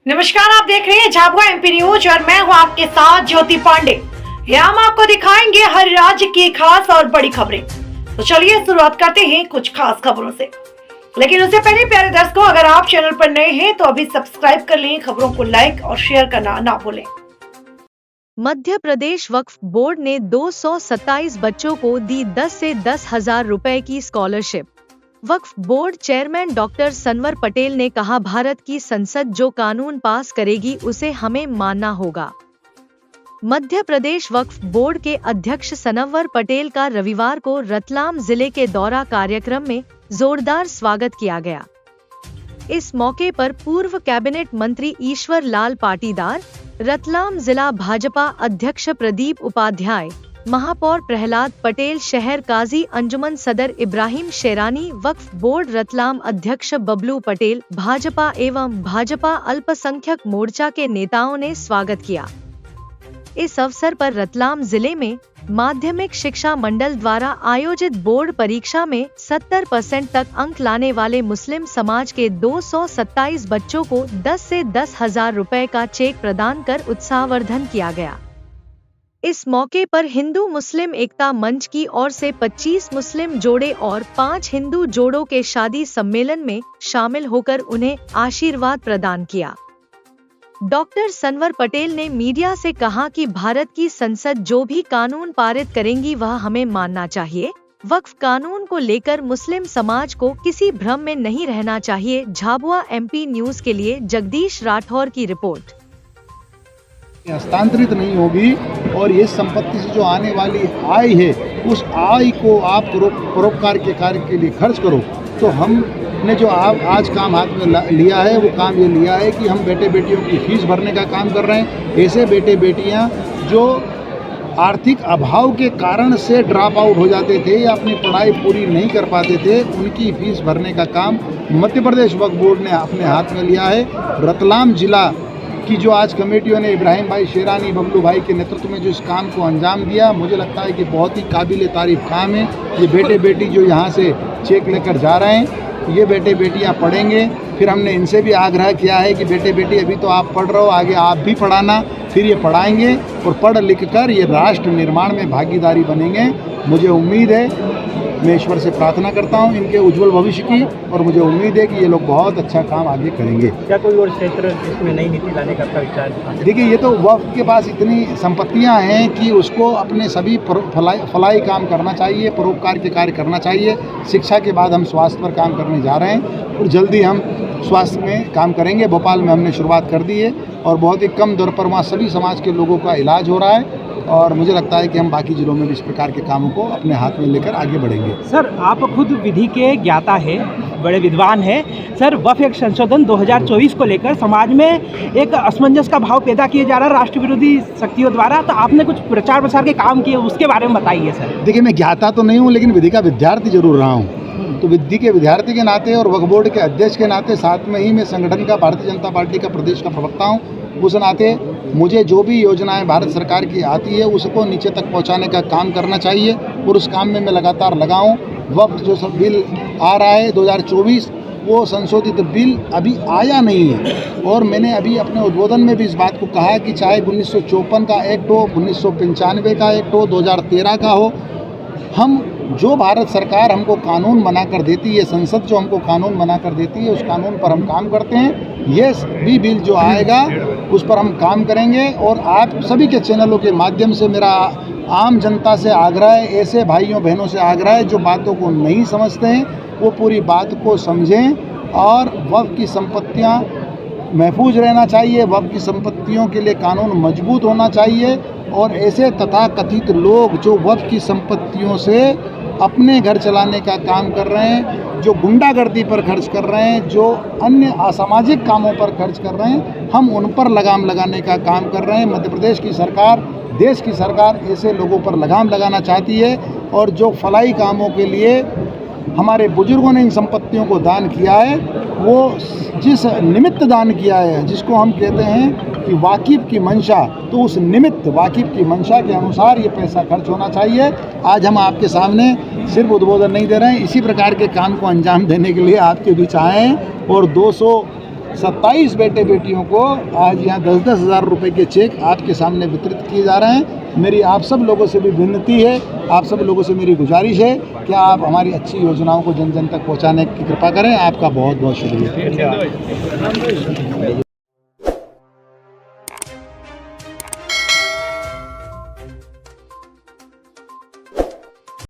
नमस्कार, आप देख रहे हैं झाबुआ एमपी न्यूज और मैं हूं आपके साथ ज्योति पांडे। यहाँ हम आपको दिखाएंगे हर राज्य की खास और बड़ी खबरें। तो चलिए शुरुआत करते हैं कुछ खास खबरों से। लेकिन उससे पहले प्यारे दर्शकों, अगर आप चैनल पर नए हैं तो अभी सब्सक्राइब कर लें, खबरों को लाइक और शेयर करना ना भूलें। मध्य प्रदेश वक्फ बोर्ड ने 227 बच्चों को दी 10 से 10,000 रुपए की scholarship. Waqf board chairman doctor Sanwar Patel ने कहा, भारत की संसद जो कानून पास करेगी उसे हमें मानना होगा। मध्य प्रदेश वक्फ बोर्ड के अध्यक्ष सनवर पटेल का रविवार को रतलाम जिले के दौरा कार्यक्रम में जोरदार स्वागत किया गया। इस मौके पर पूर्व कैबिनेट मंत्री ईश्वर लाल पाटीदार, रतलाम जिला भाजपा अध्यक्ष प्रदीप उपाध्याय, महापौर प्रहलाद पटेल, शहर काजी अंजुमन सदर इब्राहिम शेरानी, वक्फ बोर्ड रतलाम अध्यक्ष बबलू पटेल, भाजपा एवं भाजपा अल्पसंख्यक मोर्चा के नेताओं ने स्वागत किया। इस अवसर पर रतलाम जिले में माध्यमिक शिक्षा मंडल द्वारा आयोजित बोर्ड परीक्षा में 70% तक अंक लाने वाले मुस्लिम समाज के 227 बच्चों को 10 से 10,000 रुपए का चेक प्रदान कर उत्साहवर्धन किया गया। इस मौके पर हिंदू मुस्लिम एकता मंच की ओर से 25 मुस्लिम जोड़े और 5 हिंदू जोड़ों के शादी सम्मेलन में शामिल होकर उन्हें आशीर्वाद प्रदान किया। डॉक्टर सनवर पटेल ने मीडिया से कहा कि भारत की संसद जो भी कानून पारित करेंगी वह हमें मानना चाहिए। वक्फ कानून को लेकर मुस्लिम समाज को किसी भ्रम में नहीं रहना चाहिए। झाबुआ एमपी न्यूज के लिए जगदीश राठौर की रिपोर्ट। हस्तांतरित नहीं होगी और ये संपत्ति से जो आने वाली आय है उस आय को आप परोपकार के कार्य के लिए खर्च करो। तो हमने जो आज काम हाथ में लिया है वो काम ये लिया है कि हम बेटे बेटियों की फीस भरने का काम कर रहे हैं। ऐसे बेटे बेटियां जो आर्थिक अभाव के कारण से ड्रॉप आउट हो जाते थे या अपनी पढ़ाई पूरी नहीं कर पाते थे, उनकी फीस भरने का काम मध्य प्रदेश वक्फ बोर्ड ने अपने हाथ में लिया है। रतलाम जिला कि जो आज कमेटियों ने इब्राहिम भाई शेरानी, बबलू भाई के नेतृत्व में जो इस काम को अंजाम दिया, मुझे लगता है कि बहुत ही काबिल तारीफ काम है। ये बेटे बेटी जो यहाँ से चेक लेकर जा रहे हैं, ये बेटे बेटियाँ पढ़ेंगे। फिर हमने इनसे भी आग्रह किया है कि बेटे बेटी अभी तो आप पढ़ रहे हो, आगे आप भी पढ़ाना, फिर ये पढ़ाएंगे और पढ़ लिख कर ये राष्ट्र निर्माण में भागीदारी बनेंगे। मुझे उम्मीद है, मैं ईश्वर से प्रार्थना करता हूं इनके उज्जवल भविष्य की, और मुझे उम्मीद है कि ये लोग बहुत अच्छा काम आगे करेंगे। क्या कोई और क्षेत्र इसमें नई नीति लाने का विचार? देखिए, ये तो वक्फ के पास इतनी संपत्तियां हैं कि उसको अपने सभी फलाई काम करना चाहिए, परोपकार के कार्य करना चाहिए। शिक्षा के बाद हम स्वास्थ्य पर काम करने जा रहे हैं और जल्दी हम स्वास्थ्य में काम करेंगे। भोपाल में हमने शुरुआत कर दी है और बहुत ही कम दर पर वहाँ सभी समाज के लोगों का इलाज हो रहा है, और मुझे लगता है कि हम बाकी जिलों में भी इस प्रकार के कामों को अपने हाथ में लेकर आगे बढ़ेंगे। सर, आप खुद विधि के ज्ञाता है, बड़े विद्वान हैं। सर, वक्फ एक संशोधन 2024 को लेकर समाज में एक असमंजस का भाव पैदा किया जा रहा है राष्ट्र विरोधी शक्तियों द्वारा, तो आपने कुछ प्रचार प्रसार के काम किए, उसके बारे में बताइए सर। देखिए, मैं ज्ञाता तो नहीं हूँ लेकिन विधि का विद्यार्थी जरूर रहा हूँ। तो विधि के विद्यार्थी के नाते और वक्फ बोर्ड के अध्यक्ष के नाते, साथ में ही मैं संगठन का भारतीय जनता पार्टी का प्रदेश का प्रवक्ता हूँ, उस नाते मुझे जो भी योजनाएं भारत सरकार की आती है उसको नीचे तक पहुंचाने का काम करना चाहिए और उस काम में मैं लगातार लगा हूं। वक्त जो सब बिल आ रहा है 2024, वो संशोधित बिल अभी आया नहीं है, और मैंने अभी अपने उद्बोधन में भी इस बात को कहा कि चाहे 1954 का एक्ट हो, 1995 का एक्ट हो, 2013 का हो, हम जो भारत सरकार हमको कानून बना कर देती है, संसद जो हमको कानून बना कर देती है, उस कानून पर हम काम करते हैं। ये भी बिल जो आएगा उस पर हम काम करेंगे। और आप सभी के चैनलों के माध्यम से मेरा आम जनता से आग्रह है, ऐसे भाइयों बहनों से आग्रह है जो बातों को नहीं समझते हैं, वो पूरी बात को समझें। और वक्फ की संपत्तियां महफूज रहना चाहिए, वक्फ की संपत्तियों के लिए कानून मजबूत होना चाहिए, और ऐसे तथाकथित लोग जो वक्फ की संपत्तियों से अपने घर चलाने का काम कर रहे हैं, जो गुंडागर्दी पर खर्च कर रहे हैं, जो अन्य असामाजिक कामों पर खर्च कर रहे हैं, हम उन पर लगाम लगाने का काम कर रहे हैं। मध्य प्रदेश की सरकार, देश की सरकार ऐसे लोगों पर लगाम लगाना चाहती है, और जो फलाई कामों के लिए हमारे बुजुर्गों ने इन संपत्तियों को दान किया है, वो जिस निमित्त दान किया है, जिसको हम कहते हैं कि वाकिफ की मंशा, तो उस निमित्त वाकिफ की मंशा के अनुसार ये पैसा खर्च होना चाहिए। आज हम आपके सामने सिर्फ उद्बोधन नहीं दे रहे हैं, इसी प्रकार के काम को अंजाम देने के लिए आपके बीच आए हैं और 27 बेटे बेटियों को आज यहाँ 10-10 हज़ार रुपये के चेक आपके सामने वितरित किए जा रहे हैं। मेरी आप सब लोगों से भी विनती है, आप सब लोगों से मेरी गुजारिश है कि आप हमारी अच्छी योजनाओं को जन जन तक पहुँचाने की कृपा करें। आपका बहुत बहुत शुक्रिया।